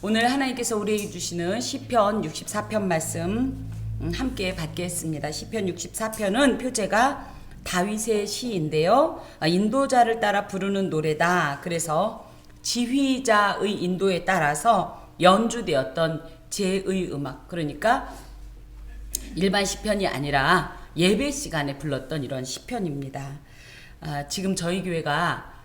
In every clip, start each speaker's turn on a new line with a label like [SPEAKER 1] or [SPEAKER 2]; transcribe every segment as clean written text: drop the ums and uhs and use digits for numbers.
[SPEAKER 1] 오늘 하나님께서 우리에게 주시는 시편 64편 말씀 함께 받겠습니다. 시편 64편은 표제가 다윗의 시인데요. 인도자를 따라 부르는 노래다. 그래서 지휘자의 인도에 따라서 연주되었던 제의 음악, 그러니까 일반 시편이 아니라 예배 시간에 불렀던 이런 시편입니다. 지금 저희 교회가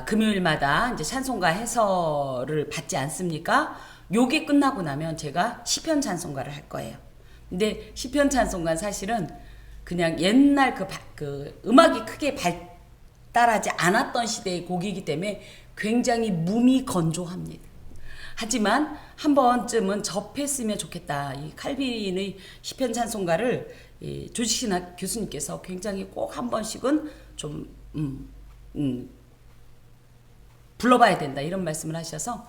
[SPEAKER 1] 금요일마다 이제 찬송가 해설을 받지 않습니까? 요게 끝나고 나면 제가 시편 찬송가를 할 거예요. 근데 시편 찬송가 사실은 그냥 옛날 그 음악이 크게 발달하지 않았던 시대의 곡이기 때문에 굉장히 무미 건조합니다. 하지만 한 번쯤은 접했으면 좋겠다. 이 칼빈의 시편 찬송가를 조지신학 교수님께서 굉장히 꼭 한 번씩은 좀 불러봐야 된다 이런 말씀을 하셔서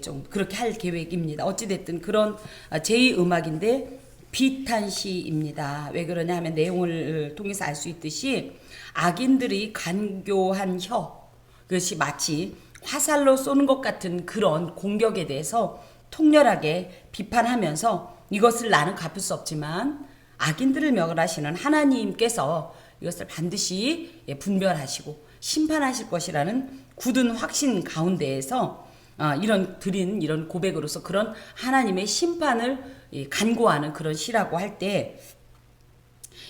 [SPEAKER 1] 좀 그렇게 할 계획입니다. 어찌됐든 그런 제2 음악인데 비탄시입니다. 왜 그러냐 하면 내용을 통해서 알 수 있듯이 악인들이 간교한 혀, 그것이 마치 화살로 쏘는 것 같은 그런 공격에 대해서 통렬하게 비판하면서 이것을 나는 갚을 수 없지만 악인들을 멸하시는 하나님께서 이것을 반드시 분별하시고 심판하실 것이라는 굳은 확신 가운데에서 이런 고백으로서 그런 하나님의 심판을 간구하는 그런 시라고 할 때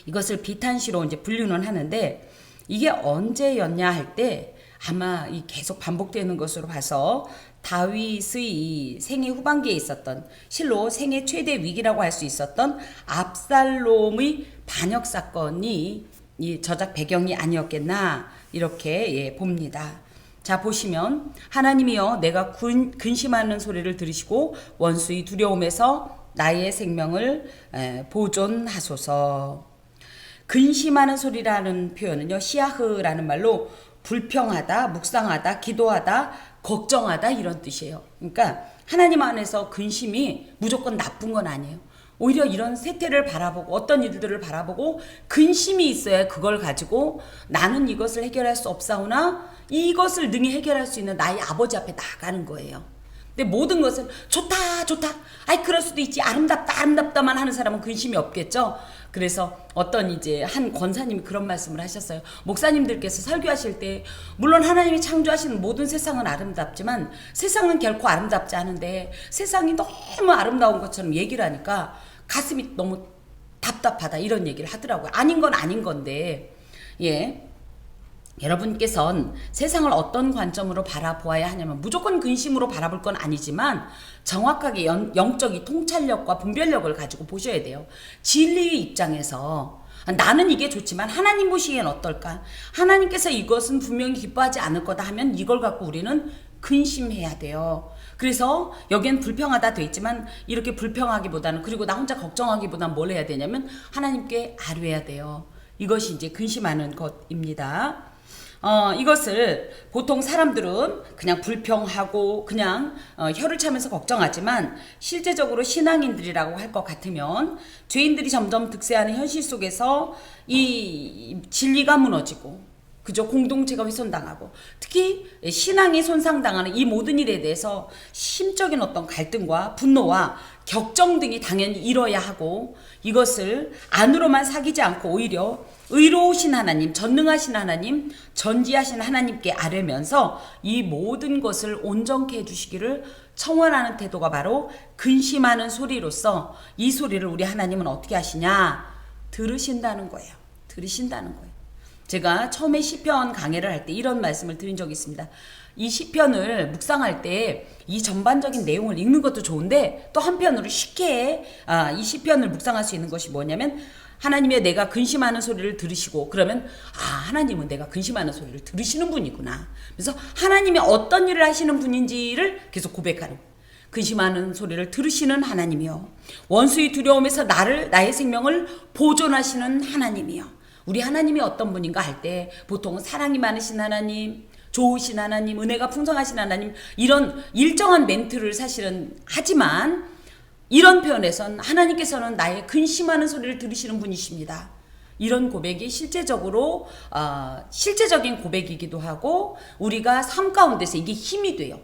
[SPEAKER 1] 이것을 비탄시로 이제 분류는 하는데, 이게 언제였냐 할 때 아마 계속 반복되는 것으로 봐서 다윗의 생애 후반기에 있었던, 실로 생애 최대 위기라고 할 수 있었던 압살롬의 반역 사건이 이 저작 배경이 아니었겠나 이렇게 봅니다. 자, 보시면 하나님이여 내가 근심하는 소리를 들으시고 원수의 두려움에서 나의 생명을 보존하소서. 근심하는 소리라는 표현은요, 시아흐라는 말로 불평하다, 묵상하다, 기도하다, 걱정하다 이런 뜻이에요. 그러니까 하나님 안에서 근심이 무조건 나쁜 건 아니에요. 오히려 이런 세태를 바라보고 어떤 일들을 바라보고 근심이 있어야 그걸 가지고 나는 이것을 해결할 수 없사오나 이것을 능히 해결할 수 있는 나의 아버지 앞에 나아가는 거예요. 근데 모든 것은 좋다 아이 그럴 수도 있지, 아름답다만 하는 사람은 근심이 없겠죠. 그래서 어떤 이제 한 권사님이 그런 말씀을 하셨어요. 목사님들께서 설교하실 때 물론 하나님이 창조하시는 모든 세상은 아름답지만 세상은 결코 아름답지 않은데 세상이 너무 아름다운 것처럼 얘기를 하니까 가슴이 너무 답답하다 이런 얘기를 하더라고요. 아닌 건 아닌 건데, 여러분께서는 세상을 어떤 관점으로 바라보아야 하냐면 무조건 근심으로 바라볼 건 아니지만 정확하게 영적인 통찰력과 분별력을 가지고 보셔야 돼요. 진리의 입장에서 나는 이게 좋지만 하나님 보시기엔 어떨까? 하나님께서 이것은 분명히 기뻐하지 않을 거다 하면 이걸 갖고 우리는 근심해야 돼요. 그래서 여기엔 불평하다 돼 있지만 이렇게 불평하기보다는, 그리고 나 혼자 걱정하기보다는 뭘 해야 되냐면 하나님께 아뢰야 돼요. 이것이 이제 근심하는 것입니다. 이것을 보통 사람들은 그냥 불평하고 그냥 혀를 차면서 걱정하지만 실제적으로 신앙인들이라고 할 것 같으면 죄인들이 점점 득세하는 현실 속에서 이 진리가 무너지고 그저 공동체가 훼손당하고 특히 신앙이 손상당하는 이 모든 일에 대해서 심적인 어떤 갈등과 분노와 격정 등이 당연히 일어야 하고, 이것을 안으로만 사귀지 않고 오히려 의로우신 하나님, 전능하신 하나님, 전지하신 하나님께 아뢰면서 이 모든 것을 온전케 해주시기를 청원하는 태도가 바로 근심하는 소리로서, 이 소리를 우리 하나님은 어떻게 하시냐? 들으신다는 거예요. 들으신다는 거예요. 제가 처음에 시편 강해를 할 때 이런 말씀을 드린 적이 있습니다. 이 시편을 묵상할 때 이 전반적인 내용을 읽는 것도 좋은데 또 한편으로 쉽게 이 시편을 묵상할 수 있는 것이 뭐냐면, 하나님의 내가 근심하는 소리를 들으시고, 그러면 하나님은 내가 근심하는 소리를 들으시는 분이구나. 그래서 하나님이 어떤 일을 하시는 분인지를 계속 고백하는, 근심하는 소리를 들으시는 하나님이요, 원수의 두려움에서 나의 생명을 보존하시는 하나님이요. 우리 하나님이 어떤 분인가 할 때 보통은 사랑이 많으신 하나님, 좋으신 하나님, 은혜가 풍성하신 하나님, 이런 일정한 멘트를 사실은 하지만 이런 표현에선 하나님께서는 나의 근심하는 소리를 들으시는 분이십니다. 이런 고백이 실제적으로 실제적인 고백이기도 하고 우리가 삶 가운데서 이게 힘이 돼요.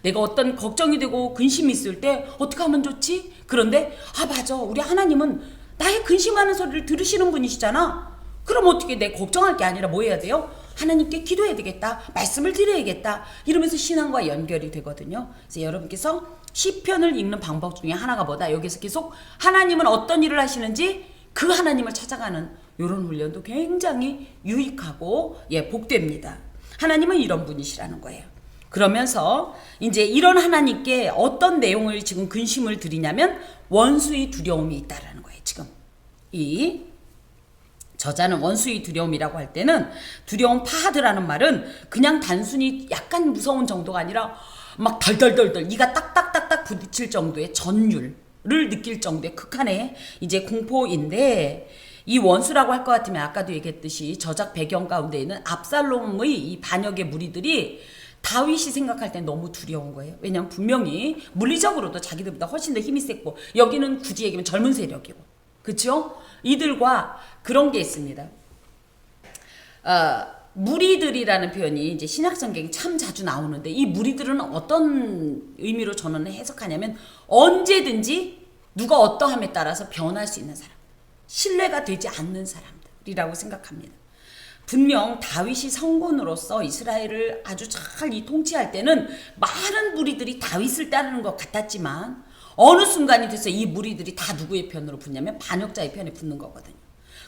[SPEAKER 1] 내가 어떤 걱정이 되고 근심이 있을 때 어떻게 하면 좋지? 그런데 맞아, 우리 하나님은 나의 근심하는 소리를 들으시는 분이시잖아. 그럼 어떻게 내 걱정할 게 아니라 뭐 해야 돼요? 하나님께 기도해야 되겠다, 말씀을 드려야겠다, 이러면서 신앙과 연결이 되거든요. 그래서 여러분께서 시편을 읽는 방법 중에 하나가 뭐다? 여기서 계속 하나님은 어떤 일을 하시는지 그 하나님을 찾아가는 이런 훈련도 굉장히 유익하고 복됩니다. 하나님은 이런 분이시라는 거예요. 그러면서 이제 이런 하나님께 어떤 내용을 지금 근심을 드리냐면 원수의 두려움이 있다라는 거예요. 지금 이 저자는 원수의 두려움이라고 할 때는 두려움 파하드라는 말은 그냥 단순히 약간 무서운 정도가 아니라 막 덜덜덜덜 이가 딱딱딱딱 부딪힐 정도의 전율을 느낄 정도의 극한의 이제 공포인데, 이 원수라고 할 것 같으면 아까도 얘기했듯이 저작 배경 가운데 있는 압살롬의 이 반역의 무리들이 다윗이 생각할 때 너무 두려운 거예요. 왜냐하면 분명히 물리적으로도 자기들보다 훨씬 더 힘이 셌고, 여기는 굳이 얘기하면 젊은 세력이고, 그렇죠? 이들과 그런 게 있습니다. 무리들이라는 표현이 이제 신약성경에 참 자주 나오는데, 이 무리들은 어떤 의미로 저는 해석하냐면 언제든지 누가 어떠함에 따라서 변할 수 있는 사람, 신뢰가 되지 않는 사람들이라고 생각합니다. 분명 다윗이 성군으로서 이스라엘을 아주 잘 통치할 때는 많은 무리들이 다윗을 따르는 것 같았지만 어느 순간이 돼서 이 무리들이 다 누구의 편으로 붙냐면 반역자의 편에 붙는 거거든요.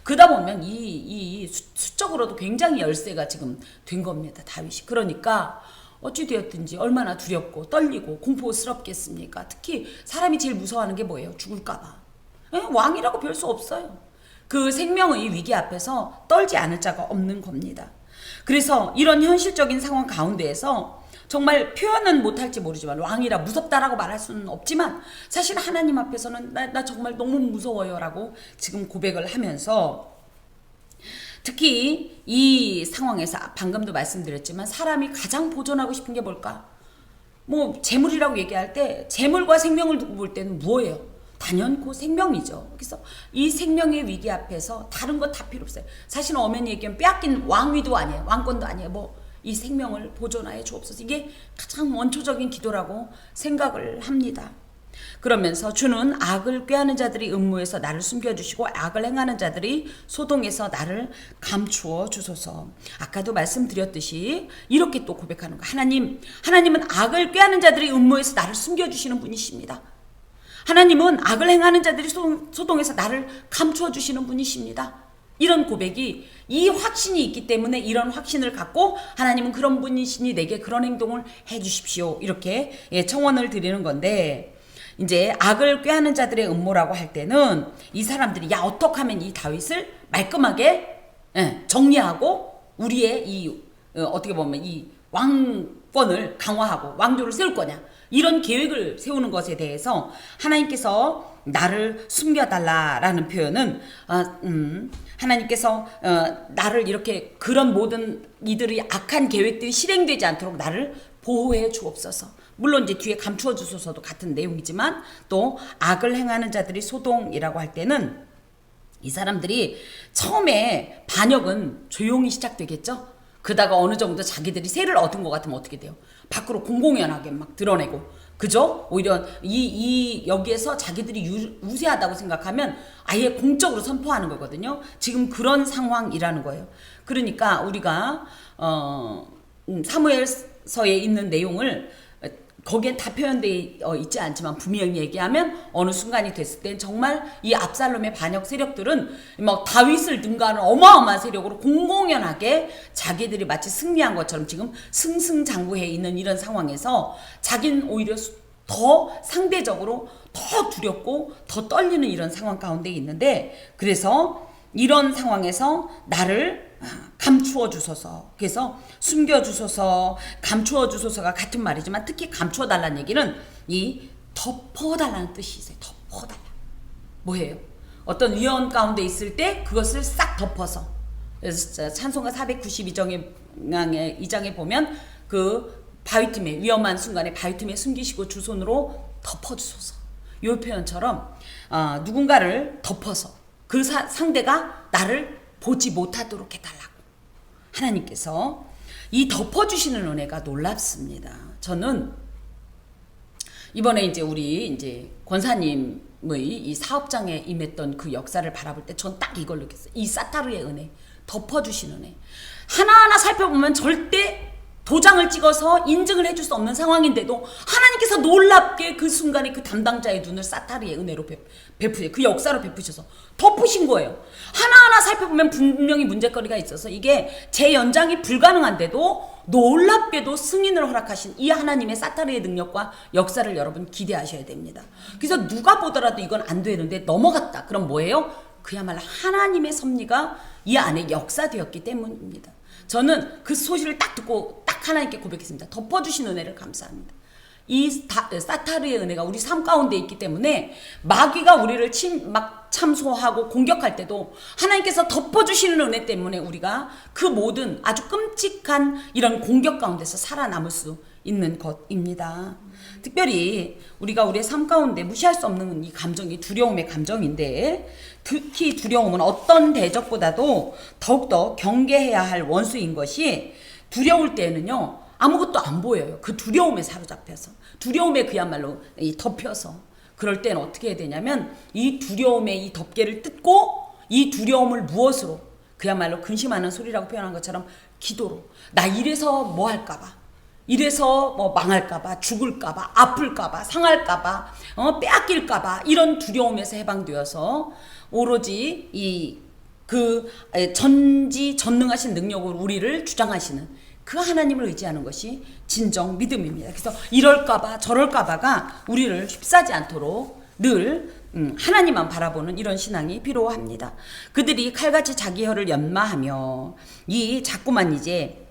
[SPEAKER 1] 그러다 보면 이 수적으로도 굉장히 열세가 지금 된 겁니다, 다윗이. 그러니까 어찌되었든지 얼마나 두렵고 떨리고 공포스럽겠습니까? 특히 사람이 제일 무서워하는 게 뭐예요? 죽을까봐. 왕이라고 별 수 없어요. 그 생명의 위기 앞에서 떨지 않을 자가 없는 겁니다. 그래서 이런 현실적인 상황 가운데에서 정말 표현은 못할지 모르지만 왕이라 무섭다라고 말할 수는 없지만 사실 하나님 앞에서는 나 정말 너무 무서워요 라고 지금 고백을 하면서, 특히 이 상황에서 방금도 말씀드렸지만 사람이 가장 보존하고 싶은 게 뭘까? 뭐 재물이라고 얘기할 때 재물과 생명을 두고 볼 때는 뭐예요? 단연코 생명이죠. 그래서 이 생명의 위기 앞에서 다른 거 다 필요 없어요. 사실은 엄연히 얘기하면 빼앗긴 왕위도 아니에요, 왕권도 아니에요. 이 생명을 보존하여 주옵소서. 이게 가장 원초적인 기도라고 생각을 합니다. 그러면서 주는 악을 꾀하는 자들이 음모에서 나를 숨겨주시고 악을 행하는 자들이 소동에서 나를 감추어 주소서. 아까도 말씀드렸듯이 이렇게 또 고백하는 거. 하나님은 악을 꾀하는 자들이 음모에서 나를 숨겨주시는 분이십니다. 하나님은 악을 행하는 자들이 소동에서 나를 감추어 주시는 분이십니다. 이런 고백이, 이 확신이 있기 때문에 이런 확신을 갖고 하나님은 그런 분이시니 내게 그런 행동을 해 주십시오, 이렇게 청원을 드리는 건데, 이제 악을 꾀하는 자들의 음모라고 할 때는 이 사람들이 어떻게 하면 이 다윗을 말끔하게 정리하고 우리의 이 어떻게 보면 이 왕권을 강화하고 왕조를 세울 거냐, 이런 계획을 세우는 것에 대해서 하나님께서 나를 숨겨달라라는 표현은 하나님께서 나를 이렇게 그런 모든 이들의 악한 계획들이 실행되지 않도록 나를 보호해 주옵소서. 물론 이제 뒤에 감추어 주소서도 같은 내용이지만, 또 악을 행하는 자들이 소동이라고 할 때는 이 사람들이 처음에 반역은 조용히 시작되겠죠. 그러다가 어느 정도 자기들이 세를 얻은 것 같으면 어떻게 돼요? 밖으로 공공연하게 막 드러내고, 그죠? 오히려 여기에서 자기들이 우세하다고 생각하면 아예 공적으로 선포하는 거거든요. 지금 그런 상황이라는 거예요. 그러니까 우리가 사무엘서에 있는 내용을 거기에 다 표현되어 있지 않지만 분명히 얘기하면 어느 순간이 됐을 땐 정말 이 압살롬의 반역 세력들은 막 다윗을 능가하는 어마어마한 세력으로 공공연하게 자기들이 마치 승리한 것처럼 지금 승승장구해 있는 이런 상황에서 자기는 오히려 더 상대적으로 더 두렵고 더 떨리는 이런 상황 가운데 있는데, 그래서 이런 상황에서 나를 감추어 주소서, 그래서 숨겨 주소서, 감추어 주소서가 같은 말이지만 특히 감추어 달라는 얘기는 이 덮어 달라는 뜻이 있어요. 덮어 달라. 뭐예요? 어떤 위험 가운데 있을 때 그것을 싹 덮어서. 그래서 찬송가 492장에 보면 그 바위틈에, 위험한 순간에 바위틈에 숨기시고 주 손으로 덮어 주소서. 이 표현처럼 누군가를 덮어서 그 상대가 나를 보지 못하도록 해달라고 하나님께서 이 덮어주시는 은혜가 놀랍습니다. 저는 이번에 이제 우리 이제 권사님의 이 사업장에 임했던 그 역사를 바라볼 때 전 딱 이걸 느꼈어요. 이 사타르의 은혜, 덮어주신 은혜. 하나하나 살펴보면 절대 도장을 찍어서 인증을 해줄 수 없는 상황인데도 하나님께서 놀랍게 그 순간에 그 담당자의 눈을 사타르의 은혜로 베푸셔, 그 역사로 베푸셔서 덮으신 거예요. 하나하나 살펴보면 분명히 문제거리가 있어서 이게 재연장이 불가능한데도 놀랍게도 승인을 허락하신 이 하나님의 사타르의 능력과 역사를 여러분 기대하셔야 됩니다. 그래서 누가 보더라도 이건 안 되는데 넘어갔다. 그럼 뭐예요? 그야말로 하나님의 섭리가 이 안에 역사되었기 때문입니다. 저는 그 소식을 딱 듣고 딱 하나님께 고백했습니다. 덮어주신 은혜를 감사합니다. 이 사타르의 은혜가 우리 삶 가운데 있기 때문에 마귀가 우리를 막 참소하고 공격할 때도 하나님께서 덮어주시는 은혜 때문에 우리가 그 모든 아주 끔찍한 이런 공격 가운데서 살아남을 수 있는 것입니다. 특별히 우리가 우리의 삶 가운데 무시할 수 없는 이 감정이 두려움의 감정인데, 특히 두려움은 어떤 대적보다도 더욱더 경계해야 할 원수인 것이, 두려울 때에는요 아무것도 안 보여요. 그 두려움에 사로잡혀서, 두려움에 그야말로 덮여서, 그럴 때는 어떻게 해야 되냐면 이 두려움의 이 덮개를 뜯고 이 두려움을 무엇으로, 그야말로 근심하는 소리라고 표현한 것처럼 기도로, 나 이래서 뭐 할까봐, 이래서 뭐 망할까봐, 죽을까봐, 아플까봐, 상할까봐, 빼앗길까봐, 이런 두려움에서 해방되어서 오로지 그 전지전능하신 능력으로 우리를 주장하시는 그 하나님을 의지하는 것이 진정 믿음입니다. 그래서 이럴까봐 저럴까봐가 우리를 휩싸지 않도록 늘 하나님만 바라보는 이런 신앙이 필요합니다. 그들이 칼같이 자기 혀를 연마하며, 이 자꾸만 이제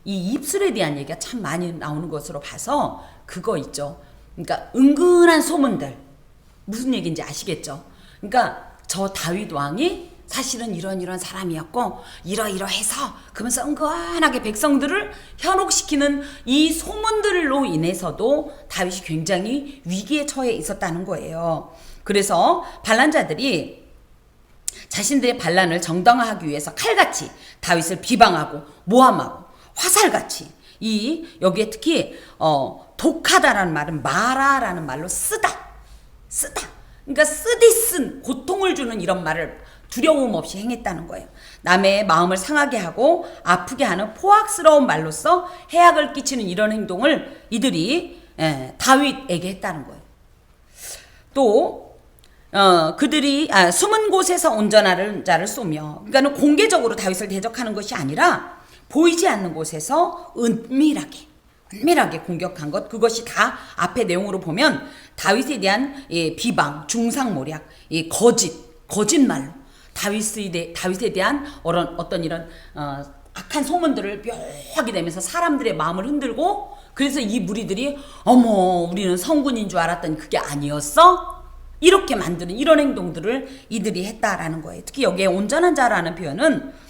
[SPEAKER 1] 이 입술에 대한 얘기가 참 많이 나오는 것으로 봐서 그거 있죠. 그러니까 은근한 소문들, 무슨 얘기인지 아시겠죠? 그러니까 저 다윗 왕이 사실은 이런 사람이었고 이러해서, 그러면서 은근하게 백성들을 현혹시키는 이 소문들로 인해서도 다윗이 굉장히 위기에 처해 있었다는 거예요. 그래서 반란자들이 자신들의 반란을 정당화하기 위해서 칼같이 다윗을 비방하고 모함하고 화살같이, 여기에 특히 독하다라는 말은 마라라는 말로 쓰다. 그러니까 쓰디쓴, 고통을 주는 이런 말을 두려움 없이 행했다는 거예요. 남의 마음을 상하게 하고 아프게 하는 포악스러운 말로써 해악을 끼치는 이런 행동을 이들이 다윗에게 했다는 거예요. 또 그들이 숨은 곳에서 온전한 자를 쏘며, 그러니까 공개적으로 다윗을 대적하는 것이 아니라 보이지 않는 곳에서 은밀하게 공격한 것, 그것이 다 앞의 내용으로 보면 다윗에 대한 비방, 중상모략, 거짓말로 다윗에 대한 어떤 이런 악한 소문들을 묘하게 내면서 사람들의 마음을 흔들고, 그래서 이 무리들이 어머 우리는 성군인 줄 알았더니 그게 아니었어? 이렇게 만드는 이런 행동들을 이들이 했다라는 거예요. 특히 여기에 온전한 자라는 표현은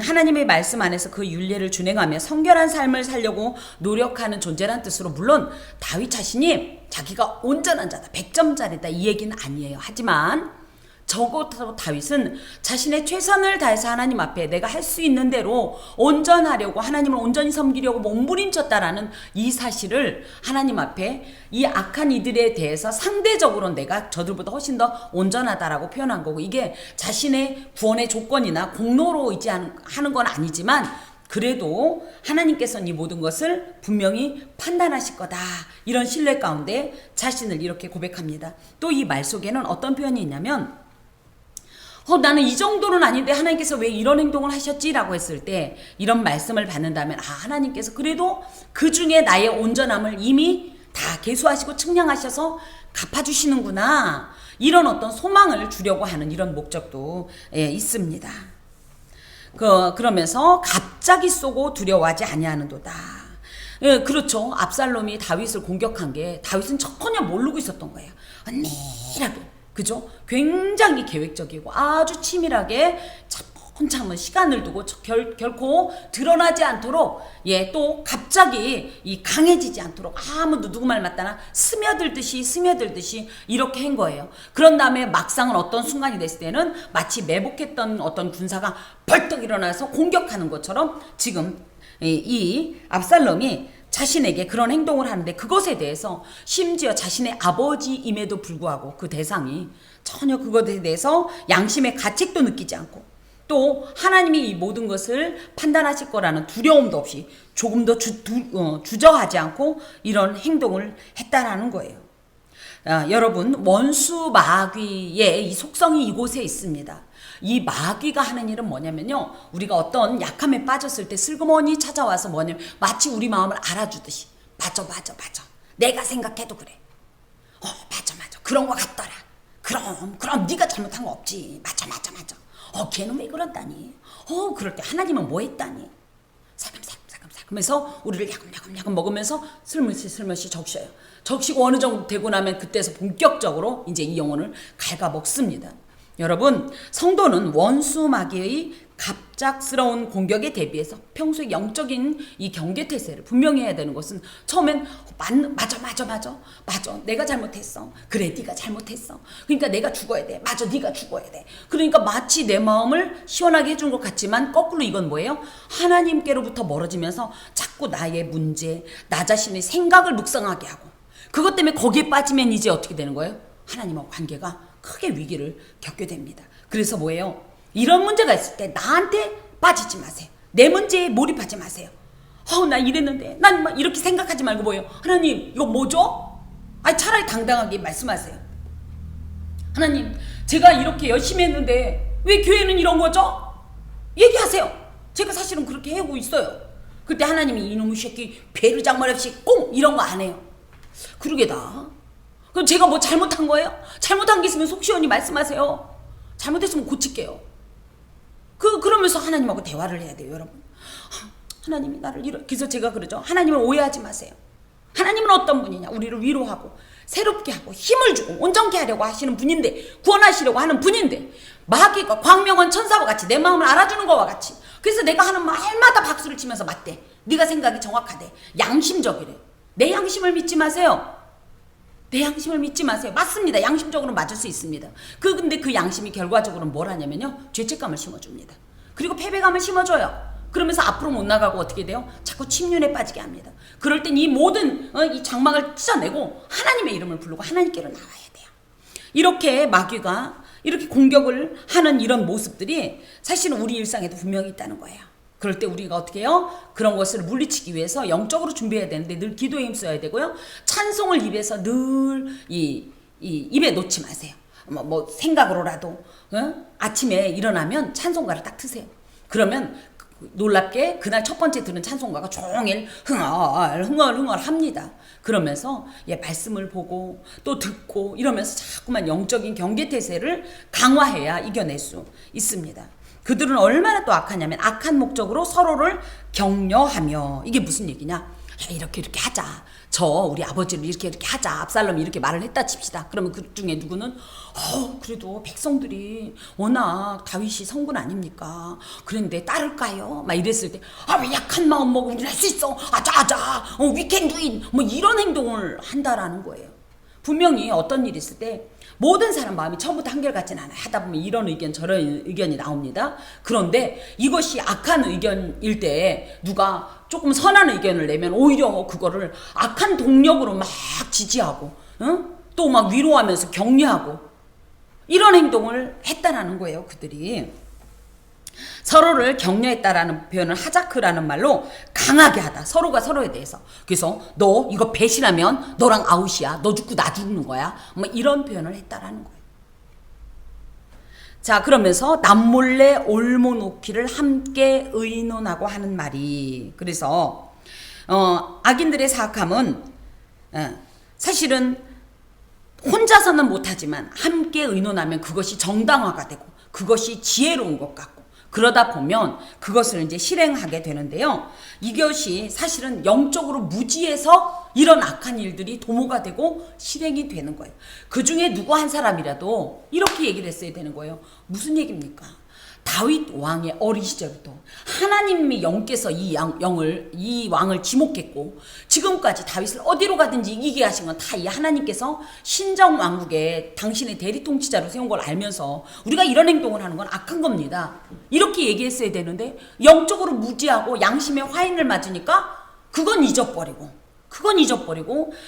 [SPEAKER 1] 하나님의 말씀 안에서 그 율례를 준행하며 성결한 삶을 살려고 노력하는 존재란 뜻으로, 물론 다윗 자신이 자기가 온전한 자다, 100점짜리다 이 얘기는 아니에요. 하지만 적어도 다윗은 자신의 최선을 다해서 하나님 앞에 내가 할 수 있는 대로 온전하려고, 하나님을 온전히 섬기려고 몸부림쳤다라는 이 사실을 하나님 앞에 이 악한 이들에 대해서 상대적으로 내가 저들보다 훨씬 더 온전하다라고 표현한 거고, 이게 자신의 구원의 조건이나 공로로 의지하는 건 아니지만 그래도 하나님께서는 이 모든 것을 분명히 판단하실 거다, 이런 신뢰 가운데 자신을 이렇게 고백합니다. 또 이 말 속에는 어떤 표현이 있냐면, 나는 이 정도는 아닌데 하나님께서 왜 이런 행동을 하셨지라고 했을 때 이런 말씀을 받는다면, 하나님께서 그래도 그 중에 나의 온전함을 이미 다 계수하시고 측량하셔서 갚아주시는구나, 이런 어떤 소망을 주려고 하는 이런 목적도 있습니다. 그러면서 갑자기 쏘고 두려워하지 아니하는도다. 그렇죠. 압살롬이 다윗을 공격한 게 다윗은 전혀 모르고 있었던 거예요. 은밀하게, 그죠? 굉장히 계획적이고 아주 치밀하게 차분차분 시간을 두고 결코 드러나지 않도록, 또 갑자기 강해지지 않도록 아무도 누구 말 맞다나 스며들듯이 이렇게 한 거예요. 그런 다음에 막상은 어떤 순간이 됐을 때는 마치 매복했던 어떤 군사가 벌떡 일어나서 공격하는 것처럼 지금 이 압살롬이 자신에게 그런 행동을 하는데 그것에 대해서 심지어 자신의 아버지임에도 불구하고 그 대상이 전혀 그것에 대해서 양심의 가책도 느끼지 않고 또 하나님이 이 모든 것을 판단하실 거라는 두려움도 없이 조금 더 주저하지 않고 이런 행동을 했다라는 거예요. 여러분, 원수 마귀의 이 속성이 이곳에 있습니다. 이 마귀가 하는 일은 뭐냐면요, 우리가 어떤 약함에 빠졌을 때 슬그머니 찾아와서 뭐냐면 마치 우리 마음을 알아주듯이 맞아 내가 생각해도 그래, 맞아 그런 거 같더라, 그럼 네가 잘못한 거 없지, 맞아 걔는 왜 그런다니, 그럴 때 하나님은 뭐 했다니, 살금살금 하면서 우리를 야금야금 먹으면서 슬며시 적시고 어느 정도 되고 나면 그때서 본격적으로 이제 이 영혼을 갉아먹습니다. 여러분, 성도는 원수 마귀의 갑작스러운 공격에 대비해서 평소에 영적인 이 경계태세를 분명히 해야 되는 것은, 처음엔 맞아 내가 잘못했어, 그래 네가 잘못했어, 그러니까 내가 죽어야 돼, 맞아 네가 죽어야 돼, 그러니까 마치 내 마음을 시원하게 해준 것 같지만 거꾸로 이건 뭐예요? 하나님께로부터 멀어지면서 자꾸 나의 문제, 나 자신의 생각을 묵상하게 하고, 그것 때문에 거기에 빠지면 이제 어떻게 되는 거예요? 하나님과 관계가 크게 위기를 겪게 됩니다. 그래서 뭐예요? 이런 문제가 있을 때 나한테 빠지지 마세요. 내 문제에 몰입하지 마세요. 나 이랬는데, 난 막 이렇게 생각하지 말고 뭐예요? 하나님, 이거 뭐죠? 차라리 당당하게 말씀하세요. 하나님, 제가 이렇게 열심히 했는데 왜 교회는 이런 거죠? 얘기하세요. 제가 사실은 그렇게 해오고 있어요. 그때 하나님이 이놈의 새끼 배르장말 없이 꽁 이런 거 안 해요. 그러게다. 그럼 제가 뭐 잘못한 거예요? 잘못한 게 있으면 속 시원히 말씀하세요. 잘못했으면 고칠게요. 그러면서 하나님하고 대화를 해야 돼요, 여러분. 하나님이 나를 그래서 제가 그러죠. 하나님을 오해하지 마세요. 하나님은 어떤 분이냐? 우리를 위로하고 새롭게 하고 힘을 주고 온전케 하려고 하시는 분인데, 구원하시려고 하는 분인데, 마귀가 광명한 천사와 같이 내 마음을 알아주는 것과 같이, 그래서 내가 하는 말마다 박수를 치면서 맞대, 네가 생각이 정확하대, 양심적이래. 내 양심을 믿지 마세요. 내 양심을 믿지 마세요. 맞습니다. 양심적으로 맞을 수 있습니다. 근데 그 양심이 결과적으로는 뭘 하냐면요, 죄책감을 심어줍니다. 그리고 패배감을 심어줘요. 그러면서 앞으로 못 나가고 어떻게 돼요? 자꾸 침륜에 빠지게 합니다. 그럴 땐 이 모든 이 장막을 찢어내고 하나님의 이름을 부르고 하나님께로 나와야 돼요. 이렇게 마귀가 이렇게 공격을 하는 이런 모습들이 사실은 우리 일상에도 분명히 있다는 거예요. 그럴 때 우리가 어떻게 해요? 그런 것을 물리치기 위해서 영적으로 준비해야 되는데 늘 기도에 힘써야 되고요. 찬송을 입에서 늘 입에 놓지 마세요. 뭐 생각으로라도 아침에 일어나면 찬송가를 딱 트세요. 그러면 놀랍게 그날 첫 번째 들은 찬송가가 종일 흥얼 합니다. 그러면서 말씀을 보고 또 듣고 이러면서 자꾸만 영적인 경계태세를 강화해야 이겨낼 수 있습니다. 그들은 얼마나 또 악하냐면 악한 목적으로 서로를 격려하며, 이게 무슨 얘기냐? 이렇게 하자. 우리 아버지를 이렇게 하자. 압살롬이 이렇게 말을 했다 칩시다. 그러면 그 중에 누구는 그래도 백성들이 워낙 다윗이 성군 아닙니까? 그런데 따를까요? 막 이랬을 때 왜 약한 마음 먹으면 우리 할 수 있어. 아자 we can do it. 뭐 이런 행동을 한다라는 거예요. 분명히 어떤 일이 있을 때 모든 사람 마음이 처음부터 한결같지는 않아요. 하다 보면 이런 의견 저런 의견이 나옵니다. 그런데 이것이 악한 의견일 때 누가 조금 선한 의견을 내면 오히려 그거를 악한 동력으로 막 지지하고 또 막 위로하면서 격려하고 이런 행동을 했다라는 거예요. 그들이 서로를 격려했다라는 표현을 하자크라는 말로 강하게 하다, 서로가 서로에 대해서. 그래서 너 이거 배신하면 너랑 아웃이야, 너 죽고 나 죽는 거야, 뭐 이런 표현을 했다라는 거예요. 자, 그러면서 남몰래 올모놓기를 함께 의논하고 하는 말이, 그래서 악인들의 사악함은 사실은 혼자서는 못하지만 함께 의논하면 그것이 정당화가 되고 그것이 지혜로운 것 같고, 그러다 보면 그것을 이제 실행하게 되는데요. 이것이 사실은 영적으로 무지해서 이런 악한 일들이 도모가 되고 실행이 되는 거예요. 그 중에 누구 한 사람이라도 이렇게 얘기를 했어야 되는 거예요. 무슨 얘기입니까? 다윗 왕의 어린 시절부터 하나님이 영께서 이 왕을 지목했고 지금까지 다윗을 어디로 가든지 이기게 하신 건 다 이 하나님께서 신정 왕국에 당신의 대리 통치자로 세운 걸 알면서 우리가 이런 행동을 하는 건 악한 겁니다. 이렇게 얘기했어야 되는데 영적으로 무지하고 양심의 화인을 맞으니까 그건 잊어버리고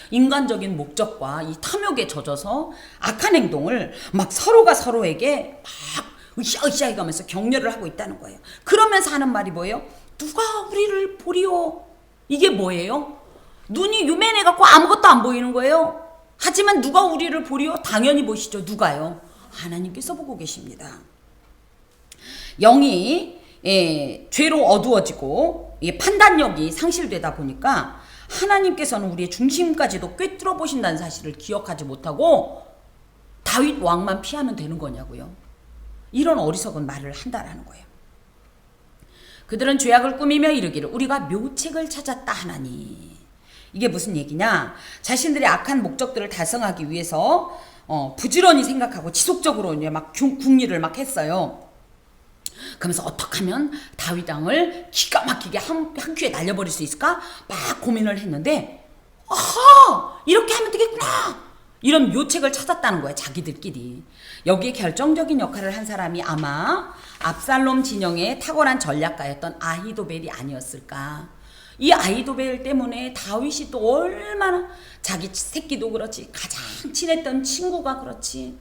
[SPEAKER 1] 인간적인 목적과 이 탐욕에 젖어서 악한 행동을 막 서로가 서로에게 막 으쌰으쌰 해가면서 격려를 하고 있다는 거예요. 그러면서 하는 말이 뭐예요? 누가 우리를 보리오. 이게 뭐예요? 눈이 유맨해갖고 아무것도 안 보이는 거예요. 하지만 누가 우리를 보리오? 당연히 보시죠. 누가요? 하나님께서 보고 계십니다. 영이 죄로 어두워지고 판단력이 상실되다 보니까 하나님께서는 우리의 중심까지도 꿰뚫어 보신다는 사실을 기억하지 못하고 다윗 왕만 피하면 되는 거냐고요. 이런 어리석은 말을 한다라는 거예요. 그들은 죄악을 꾸미며 이르기를 우리가 묘책을 찾았다 하나니. 이게 무슨 얘기냐? 자신들의 악한 목적들을 달성하기 위해서 부지런히 생각하고 지속적으로 이제 막 궁리를 막 했어요. 그러면서 어떻게 하면 다윗 왕을 기가 막히게 한 큐에 날려버릴 수 있을까? 막 고민을 했는데 아하! 이렇게 하면 되겠구나! 이런 묘책을 찾았다는 거예요. 자기들끼리. 여기에 결정적인 역할을 한 사람이 아마 압살롬 진영의 탁월한 전략가였던 아히도벨이 아니었을까. 이 아히도벨 때문에 다윗이 또 얼마나 자기 새끼도 그렇지 가장 친했던 친구가 그렇지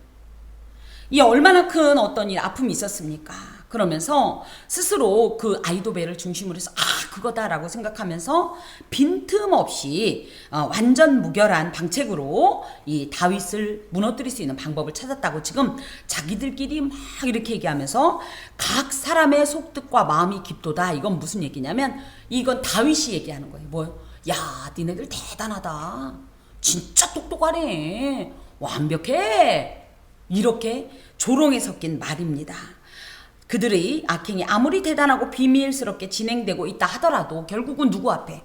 [SPEAKER 1] 이 얼마나 큰 어떤 이 아픔이 있었습니까? 그러면서 스스로 그 아히도벨을 중심으로 해서 그거다라고 생각하면서 빈틈없이 완전 무결한 방책으로 이 다윗을 무너뜨릴 수 있는 방법을 찾았다고 지금 자기들끼리 막 이렇게 얘기하면서 각 사람의 속뜻과 마음이 깊도다. 이건 무슨 얘기냐면 이건 다윗이 얘기하는 거예요. 뭐요? 야, 니네들 대단하다. 진짜 똑똑하네. 완벽해. 이렇게 조롱에 섞인 말입니다. 그들의 악행이 아무리 대단하고 비밀스럽게 진행되고 있다 하더라도 결국은 누구 앞에?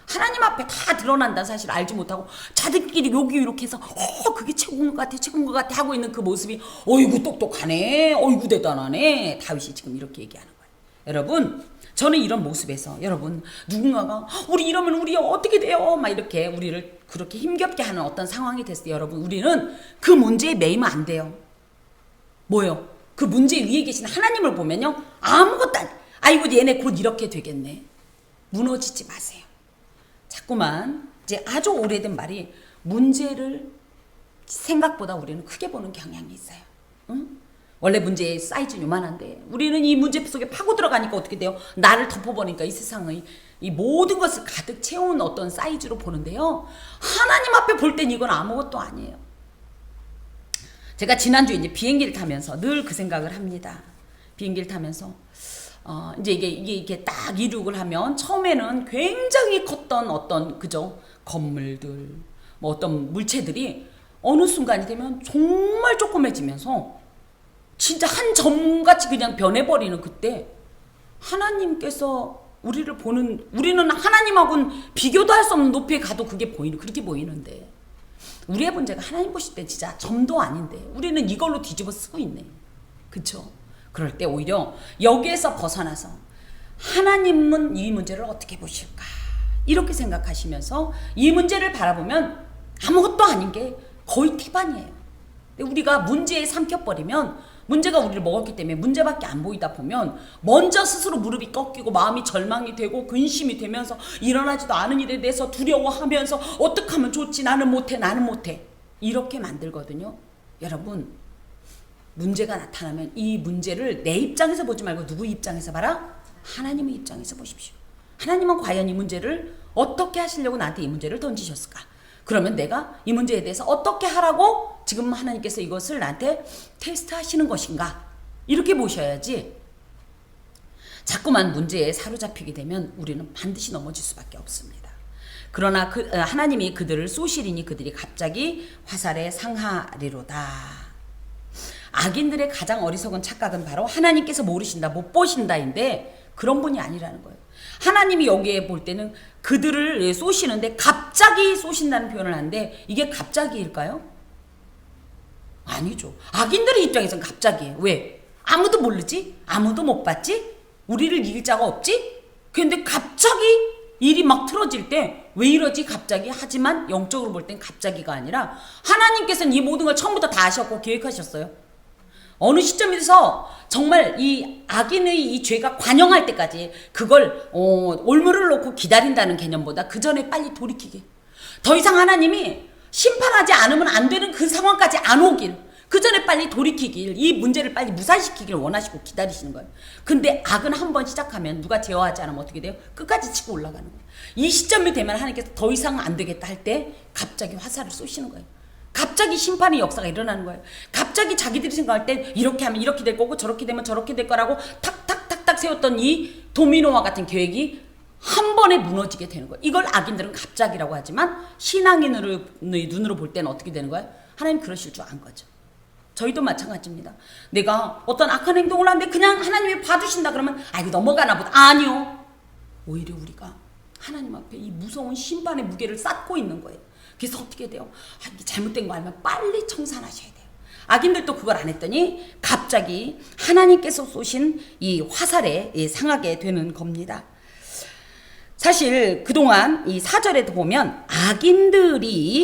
[SPEAKER 1] 하나님 앞에 다 드러난다는 사실을 알지 못하고 자들끼리 여기 이렇게 해서 그게 최고인 것 같아 하고 있는 그 모습이 어이구 똑똑하네, 어이구 대단하네. 다윗이 지금 이렇게 얘기하는 거예요. 여러분, 저는 이런 모습에서 여러분 누군가가 우리 이러면 우리 어떻게 돼요? 막 이렇게 우리를 그렇게 힘겹게 하는 어떤 상황이 됐을 때 여러분 우리는 그 문제에 매이면 안 돼요. 뭐요? 그 문제 위에 계신 하나님을 보면요. 아무것도 아이고 얘네 곧 이렇게 되겠네. 무너지지 마세요. 자꾸만 이제 아주 오래된 말이 문제를 생각보다 우리는 크게 보는 경향이 있어요. 응? 원래 문제의 사이즈는 요만한데 우리는 이 문제 속에 파고 들어가니까 어떻게 돼요? 나를 덮어버리니까 이 세상의 이 모든 것을 가득 채운 어떤 사이즈로 보는데요. 하나님 앞에 볼 땐 이건 아무것도 아니에요. 제가 지난주에 이제 비행기를 타면서 늘 그 생각을 합니다. 비행기를 타면서 이제 이게 딱 이륙을 하면 처음에는 굉장히 컸던 어떤 그죠 건물들 뭐 어떤 물체들이 어느 순간이 되면 정말 조그매지면서 진짜 한 점같이 그냥 변해버리는 그때 하나님께서 우리를 보는 우리는 하나님하고는 비교도 할 수 없는 높이에 가도 그게 그렇게 보이는데. 우리의 문제가 하나님 보실 때 진짜 점도 아닌데 우리는 이걸로 뒤집어 쓰고 있네. 그쵸? 그럴 때 오히려 여기에서 벗어나서 하나님은 이 문제를 어떻게 보실까? 이렇게 생각하시면서 이 문제를 바라보면 아무것도 아닌 게 거의 태반이에요. 근데 우리가 문제에 삼켜버리면 문제가 우리를 먹었기 때문에 문제밖에 안 보이다 보면 먼저 스스로 무릎이 꺾이고 마음이 절망이 되고 근심이 되면서 일어나지도 않은 일에 대해서 두려워하면서 어떻게 하면 좋지? 나는 못해 이렇게 만들거든요. 여러분 문제가 나타나면 이 문제를 내 입장에서 보지 말고 누구 입장에서 봐라? 하나님의 입장에서 보십시오. 하나님은 과연 이 문제를 어떻게 하시려고 나한테 이 문제를 던지셨을까? 그러면 내가 이 문제에 대해서 어떻게 하라고 지금 하나님께서 이것을 나한테 테스트 하시는 것인가? 이렇게 보셔야지. 자꾸만 문제에 사로잡히게 되면 우리는 반드시 넘어질 수밖에 없습니다. 그러나 하나님이 그들을 쏘시리니 그들이 갑자기 화살에 상하리로다. 악인들의 가장 어리석은 착각은 바로 하나님께서 모르신다, 못 보신다인데 그런 분이 아니라는 거예요. 하나님이 여기에 볼 때는 그들을 쏘시는데 갑자기 쏘신다는 표현을 하는데 이게 갑자기일까요? 아니죠. 악인들의 입장에서는 갑자기예요. 왜? 아무도 모르지? 아무도 못 봤지? 우리를 이길 자가 없지? 근데 갑자기 일이 막 틀어질 때 왜 이러지 갑자기? 하지만 영적으로 볼 땐 갑자기가 아니라 하나님께서는 이 모든 걸 처음부터 다 아셨고 계획하셨어요. 어느 시점에서 정말 이 악인의 이 죄가 관영할 때까지 그걸 올무를 놓고 기다린다는 개념보다 그 전에 빨리 돌이키게. 더 이상 하나님이 심판하지 않으면 안 되는 그 상황까지 안 오길, 그 전에 빨리 돌이키길, 이 문제를 빨리 무산시키길 원하시고 기다리시는 거예요. 근데 악은 한번 시작하면 누가 제어하지 않으면 어떻게 돼요? 끝까지 치고 올라가는 거예요. 이 시점이 되면 하나님께서 더 이상 안 되겠다 할 때 갑자기 화살을 쏘시는 거예요. 갑자기 심판의 역사가 일어나는 거예요. 갑자기 자기들이 생각할 때 이렇게 하면 이렇게 될 거고 저렇게 되면 저렇게 될 거라고 탁탁탁탁 세웠던 이 도미노와 같은 계획이 한 번에 무너지게 되는 거예요. 이걸 악인들은 갑자기라고 하지만 신앙인의 눈으로 볼 때는 어떻게 되는 거예요? 하나님 그러실 줄 안 거죠. 저희도 마찬가지입니다. 내가 어떤 악한 행동을 하는데 그냥 하나님이 봐주신다 그러면 이거 넘어가나 보다. 아니요. 오히려 우리가 하나님 앞에 이 무서운 심판의 무게를 쌓고 있는 거예요. 그래서 어떻게 돼요? 이게 잘못된 거 알면 빨리 청산하셔야 돼요. 악인들도 그걸 안 했더니 갑자기 하나님께서 쏘신 이 화살에 상하게 되는 겁니다. 사실 그동안 이 4절에도 보면 악인들을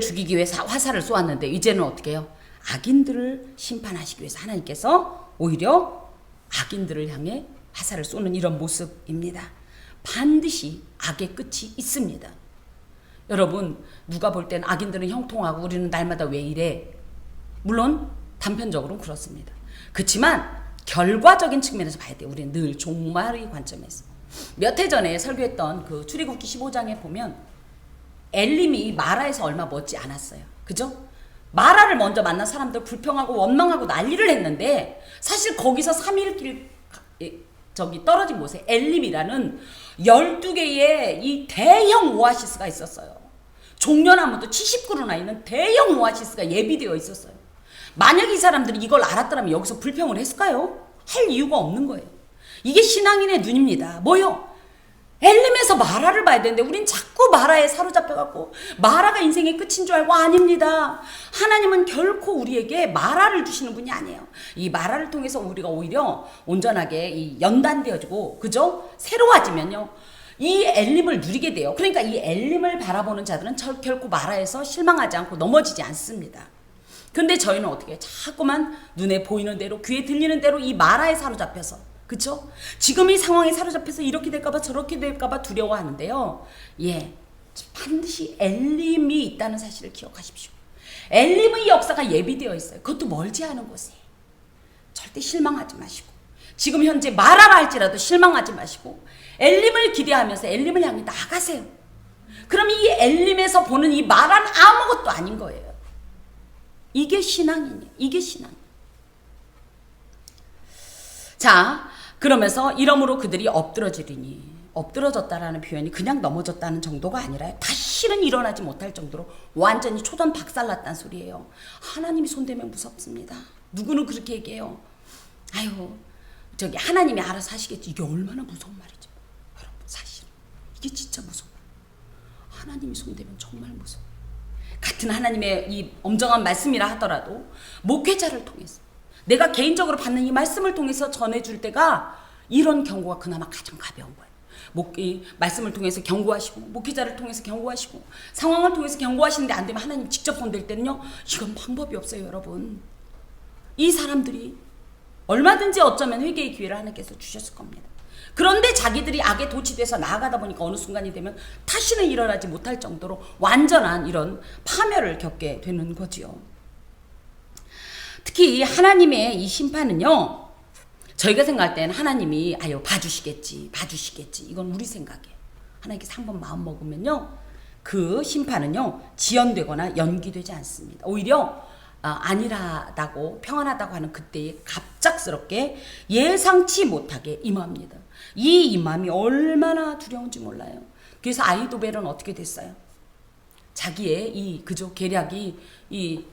[SPEAKER 1] 죽이기 위해서 화살을 쏘았는데 이제는 어떻게 해요? 악인들을 심판하시기 위해서 하나님께서 오히려 악인들을 향해 화살을 쏘는 이런 모습입니다. 반드시 악의 끝이 있습니다. 여러분, 누가 볼 땐 악인들은 형통하고 우리는 날마다 왜 이래? 물론 단편적으로는 그렇습니다. 그렇지만 결과적인 측면에서 봐야 돼요. 우리는 늘 종말의 관점에서. 몇 해 전에 설교했던 그 출애굽기 15장에 보면 엘림이 마라에서 얼마 멀지 않았어요. 그죠? 마라를 먼저 만난 사람들 불평하고 원망하고 난리를 했는데 사실 거기서 3일 길 떨어진 곳에 엘림이라는 12개의 이 대형 오아시스가 있었어요. 종려나무도 70그루나 있는 대형 오아시스가 예비되어 있었어요. 만약 이 사람들이 이걸 알았더라면 여기서 불평을 했을까요? 할 이유가 없는 거예요. 이게 신앙인의 눈입니다. 뭐요? 엘림에서 마라를 봐야 되는데 우린 자꾸 마라에 사로잡혀갖고 마라가 인생의 끝인 줄 알고 아닙니다. 하나님은 결코 우리에게 마라를 주시는 분이 아니에요. 이 마라를 통해서 우리가 오히려 온전하게 이 연단되어지고 그죠? 새로워지면요. 이 엘림을 누리게 돼요. 그러니까 이 엘림을 바라보는 자들은 결코 마라에서 실망하지 않고 넘어지지 않습니다. 근데 저희는 어떻게 해요? 자꾸만 눈에 보이는 대로 귀에 들리는 대로 이 마라에 사로잡혀서 그쵸? 지금 이 상황에 사로잡혀서 이렇게 될까봐 저렇게 될까봐 두려워하는데요. 반드시 엘림이 있다는 사실을 기억하십시오. 엘림의 역사가 예비되어 있어요. 그것도 멀지 않은 곳에. 절대 실망하지 마시고 지금 현재 마라라 할지라도 실망하지 마시고 엘림을 기대하면서 엘림을 향해 나가세요. 그럼 이 엘림에서 보는 이 마라는 아무것도 아닌 거예요. 이게 신앙이에요. 이게 신앙. 자, 그러면서 이러므로 그들이 엎드러지리니 엎드러졌다라는 표현이 그냥 넘어졌다는 정도가 아니라 다시는 일어나지 못할 정도로 완전히 초전 박살났다는 소리예요. 하나님이 손대면 무섭습니다. 누구는 그렇게 얘기해요. 하나님이 알아서 하시겠지. 이게 얼마나 무서운 말이죠. 여러분 사실 이게 진짜 무서워요. 하나님이 손대면 정말 무서워요. 같은 하나님의 이 엄정한 말씀이라 하더라도 목회자를 통해서 내가 개인적으로 받는 이 말씀을 통해서 전해줄 때가 이런 경고가 그나마 가장 가벼운 거예요. 말씀을 통해서 경고하시고 목회자를 통해서 경고하시고 상황을 통해서 경고하시는데 안 되면 하나님 직접 손댈 때는요. 이건 방법이 없어요. 여러분. 이 사람들이 얼마든지 어쩌면 회개의 기회를 하나님께서 주셨을 겁니다. 그런데 자기들이 악에 도취돼서 나아가다 보니까 어느 순간이 되면 다시는 일어나지 못할 정도로 완전한 이런 파멸을 겪게 되는 거지요. 특히 하나님의 이 심판은요. 저희가 생각할 때는 하나님이 봐주시겠지 이건 우리 생각이에요. 하나님께서 한번 마음 먹으면요. 그 심판은요. 지연되거나 연기되지 않습니다. 오히려 안일하다고 평안하다고 하는 그때에 갑작스럽게 예상치 못하게 임합니다. 이 임함이 얼마나 두려운지 몰라요. 그래서 아히도벨은 어떻게 됐어요? 자기의 계략이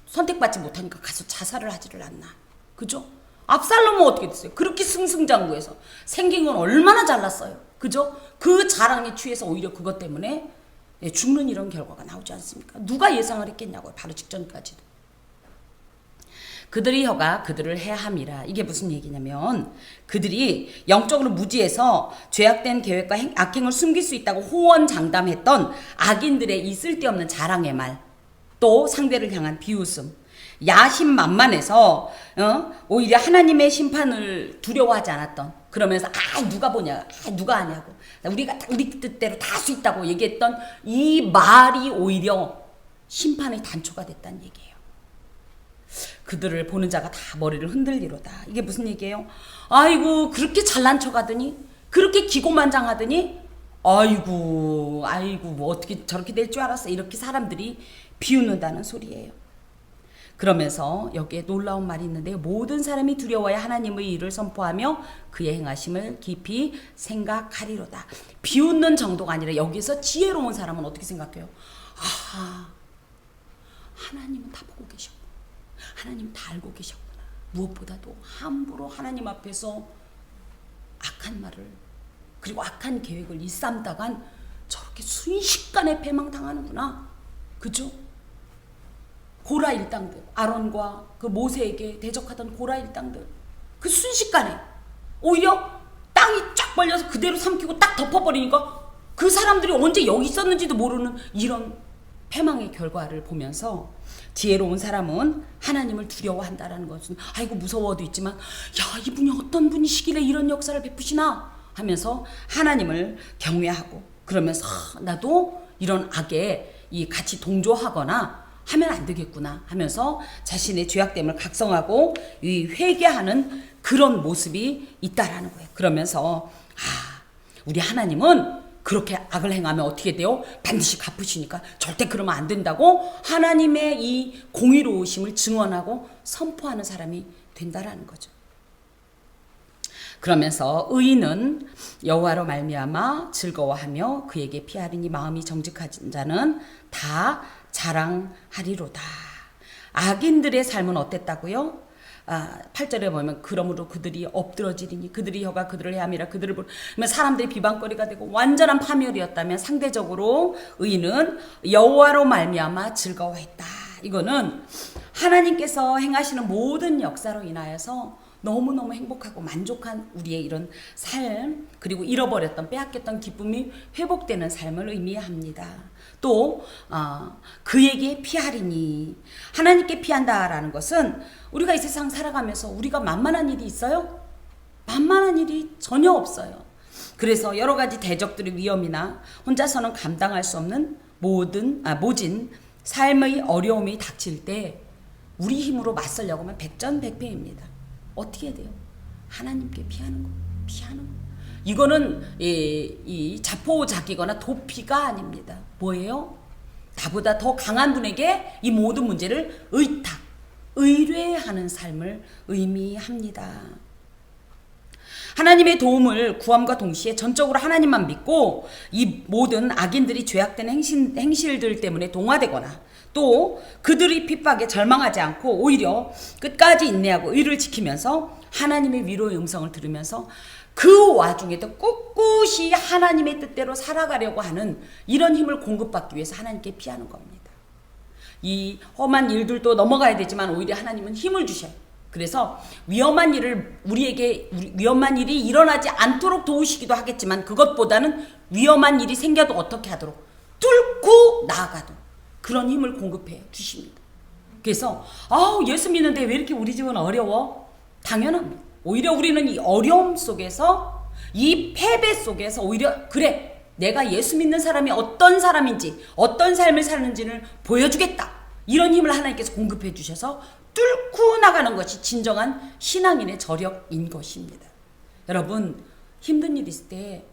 [SPEAKER 1] 선택받지 못하니까 가서 자살을 하지를 않나. 그죠? 압살롬은 어떻게 됐어요? 그렇게 승승장구해서 생긴 건 얼마나 잘났어요. 그죠? 그 자랑에 취해서 오히려 그것 때문에 죽는 이런 결과가 나오지 않습니까? 누가 예상을 했겠냐고요. 바로 직전까지도. 그들의 혀가 그들을 해함이라. 이게 무슨 얘기냐면 그들이 영적으로 무지해서 죄악된 계획과 악행을 숨길 수 있다고 호언장담했던 악인들의 이 쓸데없는 자랑의 말, 또 상대를 향한 비웃음, 야심만만해서 오히려 하나님의 심판을 두려워하지 않았던, 그러면서 누가 보냐, 누가 하냐고, 우리가 우리 뜻대로 다 할 수 있다고 얘기했던 이 말이 오히려 심판의 단초가 됐다는 얘기예요. 그들을 보는 자가 다 머리를 흔들리로다. 이게 무슨 얘기예요? 아이고 그렇게 잘난 척하더니, 그렇게 기고만장하더니, 아이고 뭐 어떻게 저렇게 될 줄 알았어, 이렇게 사람들이 비웃는다는 소리예요. 그러면서 여기에 놀라운 말이 있는데요. 모든 사람이 두려워야 하나님의 일을 선포하며 그의 행하심을 깊이 생각하리로다. 비웃는 정도가 아니라 여기서 지혜로운 사람은 어떻게 생각해요? 하나님은 다 보고 계셨구나. 하나님 다 알고 계셨구나. 무엇보다도 함부로 하나님 앞에서 악한 말을, 그리고 악한 계획을 일삼다간 저렇게 순식간에 패망당하는구나. 그죠? 고라 일당들, 아론과 그 모세에게 대적하던 고라 일당들, 그 순식간에 오히려 땅이 쫙 벌려서 그대로 삼키고 딱 덮어버리니까 그 사람들이 언제 여기 있었는지도 모르는 이런 패망의 결과를 보면서 지혜로운 사람은 하나님을 두려워한다라는 것은, 아이고 무서워도 있지만, 야 이분이 어떤 분이시길래 이런 역사를 베푸시나 하면서 하나님을 경외하고, 그러면서 나도 이런 악에 같이 동조하거나 하면 안 되겠구나 하면서 자신의 죄악됨을 각성하고 회개하는 그런 모습이 있다라는 거예요. 그러면서 우리 하나님은 그렇게 악을 행하면 어떻게 돼요? 반드시 갚으시니까 절대 그러면 안 된다고 하나님의 이 공의로우심을 증언하고 선포하는 사람이 된다라는 거죠. 그러면서 의인은 여호와로 말미암아 즐거워하며 그에게 피하리니 마음이 정직한 자는 다 자랑하리로다. 악인들의 삶은 어땠다고요? 8절에 보면 그러므로 그들이 엎드러지리니 그들이 혀가 그들을 헤아미라 그들을 보면 사람들이 비방거리가 되고 완전한 파멸이었다면, 상대적으로 의인은 여호와로 말미암아 즐거워했다. 이거는 하나님께서 행하시는 모든 역사로 인하여서 너무너무 행복하고 만족한 우리의 이런 삶, 그리고 잃어버렸던 빼앗겼던 기쁨이 회복되는 삶을 의미합니다. 또 그에게 피하리니, 하나님께 피한다라는 것은 우리가 이 세상 살아가면서 우리가 만만한 일이 있어요? 만만한 일이 전혀 없어요. 그래서 여러 가지 대적들의 위험이나 혼자서는 감당할 수 없는 모진 삶의 어려움이 닥칠 때 우리 힘으로 맞서려고 하면 백전백패입니다. 어떻게 돼요? 하나님께 피하는 거, 피하는 거. 이거는 이 자포자기거나 도피가 아닙니다. 뭐예요? 나보다 더 강한 분에게 이 모든 문제를 의뢰하는 삶을 의미합니다. 하나님의 도움을 구함과 동시에 전적으로 하나님만 믿고 이 모든 악인들이 죄악된 행실들 때문에 동화되거나, 또 그들의 핍박에 절망하지 않고 오히려 끝까지 인내하고 의를 지키면서 하나님의 위로의 음성을 들으면서 그 와중에도 꿋꿋이 하나님의 뜻대로 살아가려고 하는 이런 힘을 공급받기 위해서 하나님께 피하는 겁니다. 이 험한 일들도 넘어가야 되지만 오히려 하나님은 힘을 주셔요. 그래서 위험한 일이 일어나지 않도록 도우시기도 하겠지만, 그것보다는 위험한 일이 생겨도 어떻게 하도록 뚫고 나아가도록 그런 힘을 공급해 주십니다. 그래서 예수 믿는데 왜 이렇게 우리 집은 어려워? 당연합니다. 오히려 우리는 이 어려움 속에서, 이 패배 속에서 오히려 그래, 내가 예수 믿는 사람이 어떤 사람인지, 어떤 삶을 사는지를 보여주겠다, 이런 힘을 하나님께서 공급해 주셔서 뚫고 나가는 것이 진정한 신앙인의 저력인 것입니다. 여러분, 힘든 일 있을 때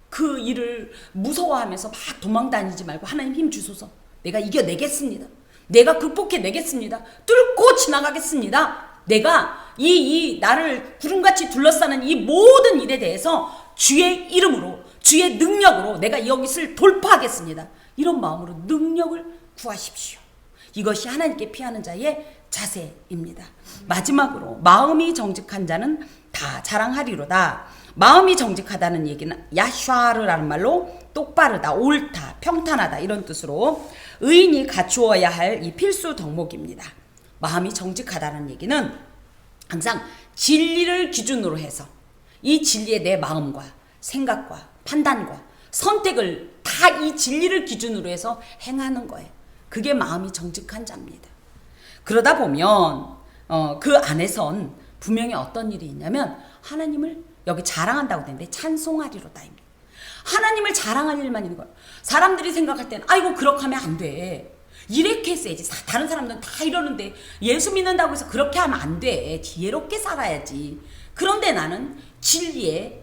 [SPEAKER 1] 그 일을 무서워하면서 막 도망 다니지 말고 하나님 힘 주소서, 내가 이겨내겠습니다, 내가 극복해내겠습니다, 뚫고 지나가겠습니다, 내가 이 나를 구름같이 둘러싸는 이 모든 일에 대해서 주의 이름으로, 주의 능력으로 내가 이것을 돌파하겠습니다, 이런 마음으로 능력을 구하십시오. 이것이 하나님께 피하는 자의 자세입니다. 마지막으로, 마음이 정직한 자는 다 자랑하리로다. 마음이 정직하다는 얘기는 야샤르라는 말로 똑바르다, 옳다, 평탄하다, 이런 뜻으로 의인이 갖추어야 할 이 필수 덕목입니다. 마음이 정직하다는 얘기는 항상 진리를 기준으로 해서 이 진리에 내 마음과 생각과 판단과 선택을 다 이 진리를 기준으로 해서 행하는 거예요. 그게 마음이 정직한 자입니다. 그러다 보면 그 안에선 분명히 어떤 일이 있냐면 하나님을 여기 자랑한다고 되는데 찬송하리로다입니다. 하나님을 자랑할 일만 있는 거예요. 사람들이 생각할 때는 아이고 그렇게 하면 안 돼. 이렇게 했어야지. 다른 사람들은 다 이러는데 예수 믿는다고 해서 그렇게 하면 안 돼. 지혜롭게 살아야지. 그런데 나는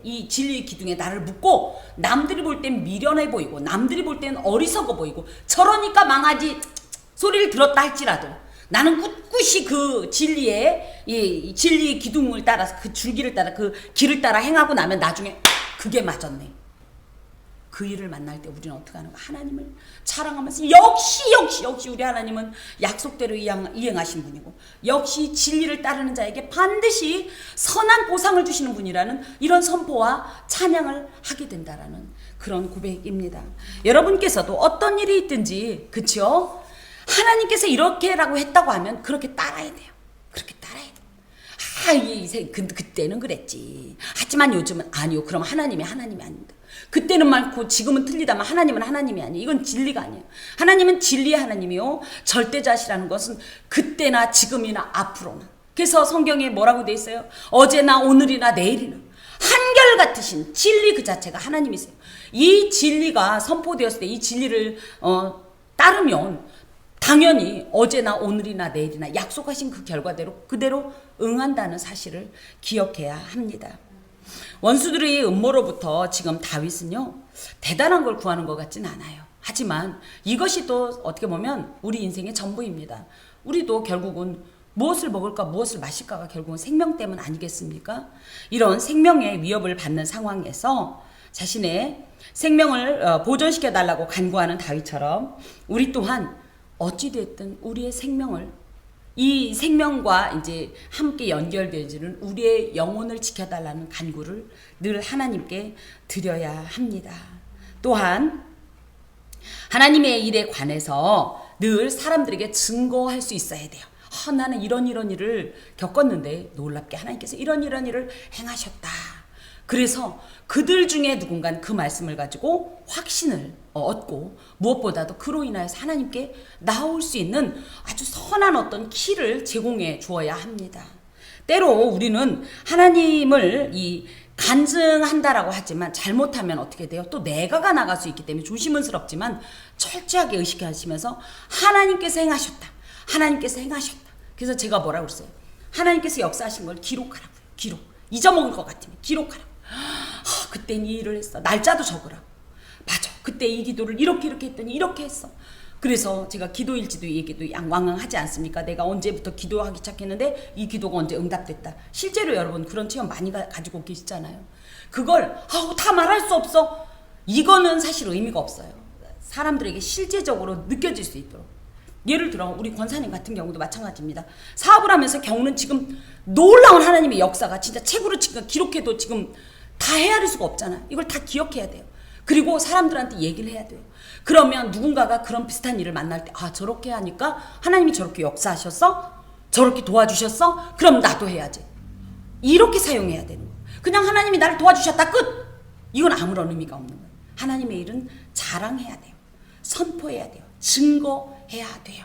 [SPEAKER 1] 이 진리의 기둥에 나를 묶고 남들이 볼 땐 미련해 보이고 남들이 볼 땐 어리석어 보이고 저러니까 망하지 소리를 들었다 할지라도 나는 꿋꿋이 그 이 진리의 기둥을 따라서 그 줄기를 따라 그 길을 따라 행하고 나면 나중에 그게 맞았네. 그 일을 만날 때 우리는 어떻게 하는가? 하나님을 자랑하면서 역시 우리 하나님은 약속대로 이행하신 분이고 역시 진리를 따르는 자에게 반드시 선한 보상을 주시는 분이라는 이런 선포와 찬양을 하게 된다라는 그런 고백입니다. 여러분께서도 어떤 일이 있든지 그쵸? 하나님께서 이렇게라고 했다고 하면 그렇게 따라야 돼요. 그렇게 따라야 돼요. 그때는 그랬지. 하지만 요즘은 아니요. 그럼 하나님이 아닙니다. 그때는 많고 지금은 틀리다면 하나님은 하나님이 아니에요. 이건 진리가 아니에요. 하나님은 진리의 하나님이요. 절대자시라는 것은 그때나 지금이나 앞으로나. 그래서 성경에 뭐라고 돼 있어요? 어제나 오늘이나 내일이나 한결같으신 진리 그 자체가 하나님이세요. 이 진리가 선포되었을 때 이 진리를 따르면 당연히 어제나 오늘이나 내일이나 약속하신 그 결과대로 그대로 응한다는 사실을 기억해야 합니다. 원수들의 음모로부터 지금 다윗은요 대단한 걸 구하는 것 같진 않아요. 하지만 이것이 또 어떻게 보면 우리 인생의 전부입니다. 우리도 결국은 무엇을 먹을까 무엇을 마실까가 결국은 생명 때문 아니겠습니까? 이런 생명의 위협을 받는 상황에서 자신의 생명을 보존시켜 달라고 간구하는 다윗처럼 우리 또한 어찌됐든 우리의 생명을 이 생명과 이제 함께 연결되어지는 우리의 영혼을 지켜달라는 간구를 늘 하나님께 드려야 합니다. 또한 하나님의 일에 관해서 늘 사람들에게 증거할 수 있어야 돼요. 나는 이런 일을 겪었는데 놀랍게 하나님께서 이런 일을 행하셨다. 그래서 그들 중에 누군가는 그 말씀을 가지고 확신을 얻고 무엇보다도 그로 인하여서 하나님께 나올 수 있는 아주 선한 어떤 키를 제공해 주어야 합니다. 때로 우리는 하나님을 간증한다라고 하지만 잘못하면 어떻게 돼요? 또 내가가 나갈 수 있기 때문에 조심스럽지만 철저하게 의식하시면서 하나님께서 행하셨다. 하나님께서 행하셨다. 그래서 제가 뭐라고 그랬어요? 하나님께서 역사하신 걸 기록하라고요. 기록. 잊어먹을 것 같으면 기록하라고. 그땐 이 일을 했어. 날짜도 적으라고. 맞아. 그때 이 기도를 이렇게 했더니 이렇게 했어. 그래서 제가 기도일지도 얘기도 양왕왕하지 않습니까? 내가 언제부터 기도하기 시작했는데 이 기도가 언제 응답됐다. 실제로 여러분 그런 체험 많이 가지고 계시잖아요. 그걸 다 말할 수 없어. 이거는 사실 의미가 없어요. 사람들에게 실제적으로 느껴질 수 있도록. 예를 들어 우리 권사님 같은 경우도 마찬가지입니다. 사업을 하면서 겪는 지금 놀라운 하나님의 역사가 진짜 책으로 지금 기록해도 지금 다 헤아릴 수가 없잖아요. 이걸 다 기억해야 돼요. 그리고 사람들한테 얘기를 해야 돼요. 그러면 누군가가 그런 비슷한 일을 만날 때 저렇게 하니까 하나님이 저렇게 역사하셨어? 저렇게 도와주셨어? 그럼 나도 해야지. 이렇게 사용해야 되는 거예요. 그냥 하나님이 나를 도와주셨다 끝! 이건 아무런 의미가 없는 거예요. 하나님의 일은 자랑해야 돼요. 선포해야 돼요. 증거해야 돼요.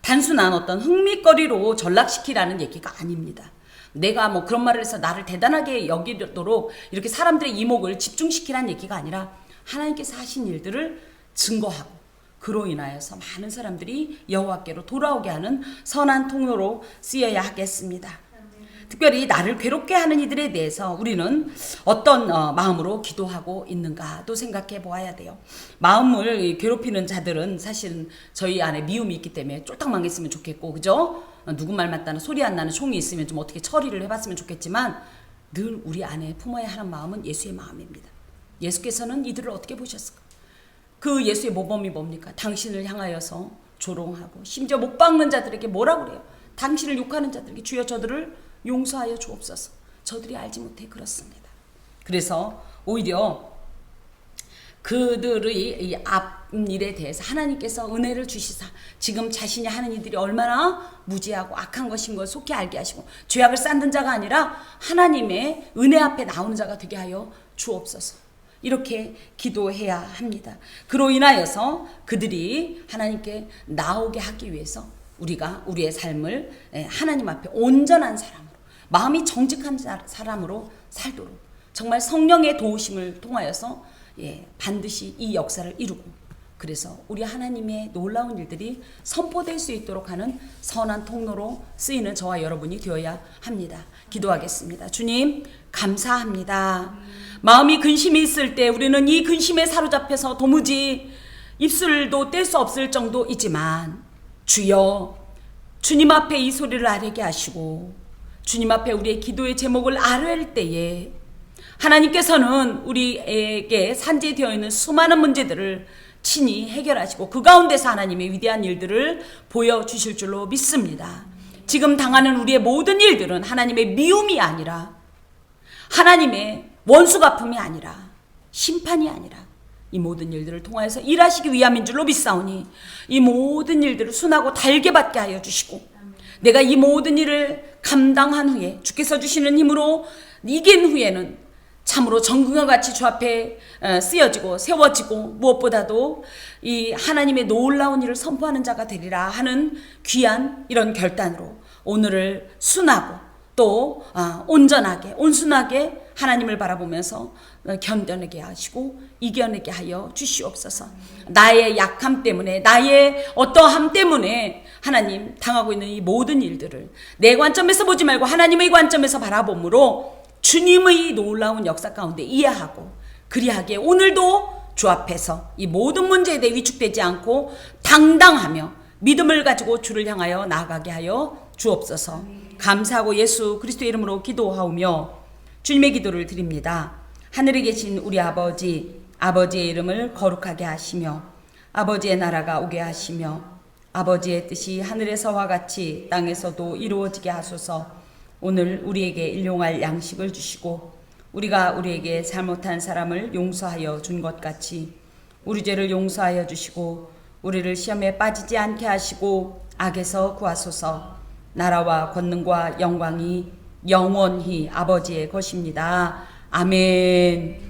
[SPEAKER 1] 단순한 어떤 흥미거리로 전락시키라는 얘기가 아닙니다. 내가 뭐 그런 말을 해서 나를 대단하게 여기도록 이렇게 사람들의 이목을 집중시키라는 얘기가 아니라 하나님께서 하신 일들을 증거하고 그로 인하여서 많은 사람들이 여호와께로 돌아오게 하는 선한 통로로 쓰여야 하겠습니다. 특별히 나를 괴롭게 하는 이들에 대해서 우리는 어떤 마음으로 기도하고 있는가도 생각해 보아야 돼요. 마음을 괴롭히는 자들은 사실은 저희 안에 미움이 있기 때문에 쫄딱 망했으면 좋겠고 그죠? 누구 말 맞다는 소리 안 나는 총이 있으면 좀 어떻게 처리를 해봤으면 좋겠지만 늘 우리 안에 품어야 하는 마음은 예수의 마음입니다. 예수께서는 이들을 어떻게 보셨을까? 그 예수의 모범이 뭡니까? 당신을 향하여서 조롱하고 심지어 못 박는 자들에게 뭐라고 그래요? 당신을 욕하는 자들에게 주여 저들을 용서하여 주옵소서. 저들이 알지 못해 그렇습니다. 그래서 오히려 그들의 이 앞일에 대해서 하나님께서 은혜를 주시사 지금 자신이 하는 이들이 얼마나 무지하고 악한 것인 걸 속히 알게 하시고 죄악을 쌓는 자가 아니라 하나님의 은혜 앞에 나오는 자가 되게 하여 주옵소서. 이렇게 기도해야 합니다. 그로 인하여서 그들이 하나님께 나오게 하기 위해서 우리가 우리의 삶을 하나님 앞에 온전한 사람으로, 마음이 정직한 사람으로 살도록 정말 성령의 도우심을 통하여서 반드시 이 역사를 이루고, 그래서 우리 하나님의 놀라운 일들이 선포될 수 있도록 하는 선한 통로로 쓰이는 저와 여러분이 되어야 합니다. 기도하겠습니다. 주님, 감사합니다. 마음이 근심이 있을 때 우리는 이 근심에 사로잡혀서 도무지 입술도 뗄 수 없을 정도이지만, 주여, 주님 앞에 이 소리를 아뢰게 하시고 주님 앞에 우리의 기도의 제목을 아뢰을 때에 하나님께서는 우리에게 산재되어 있는 수많은 문제들을 친히 해결하시고 그 가운데서 하나님의 위대한 일들을 보여주실 줄로 믿습니다. 지금 당하는 우리의 모든 일들은 하나님의 미움이 아니라, 하나님의 원수갚음이 아니라, 심판이 아니라 이 모든 일들을 통하여서 일하시기 위함인 줄로 믿사오니 이 모든 일들을 순하고 달게 받게 하여 주시고, 내가 이 모든 일을 감당한 후에 주께서 주시는 힘으로 이긴 후에는 참으로 정금과 같이 주 앞에 쓰여지고 세워지고, 무엇보다도 이 하나님의 놀라운 일을 선포하는 자가 되리라 하는 귀한 이런 결단으로 오늘을 순하고 또 온전하게 온순하게 하나님을 바라보면서 견뎌내게 하시고 이겨내게 하여 주시옵소서. 나의 약함 때문에, 나의 어떠함 때문에 하나님 당하고 있는 이 모든 일들을 내 관점에서 보지 말고 하나님의 관점에서 바라봄으로 주님의 놀라운 역사 가운데 이해하고, 그리하기에 오늘도 주 앞에서 이 모든 문제에 대해 위축되지 않고 당당하며 믿음을 가지고 주를 향하여 나아가게 하여 주옵소서. 감사하고 예수 그리스도의 이름으로 기도하오며 주님의 기도를 드립니다. 하늘에 계신 우리 아버지, 아버지의 이름을 거룩하게 하시며 아버지의 나라가 오게 하시며 아버지의 뜻이 하늘에서와 같이 땅에서도 이루어지게 하소서. 오늘 우리에게 일용할 양식을 주시고 우리가 우리에게 잘못한 사람을 용서하여 준 것 같이 우리 죄를 용서하여 주시고 우리를 시험에 빠지지 않게 하시고 악에서 구하소서. 나라와 권능과 영광이 영원히 아버지의 것입니다. 아멘.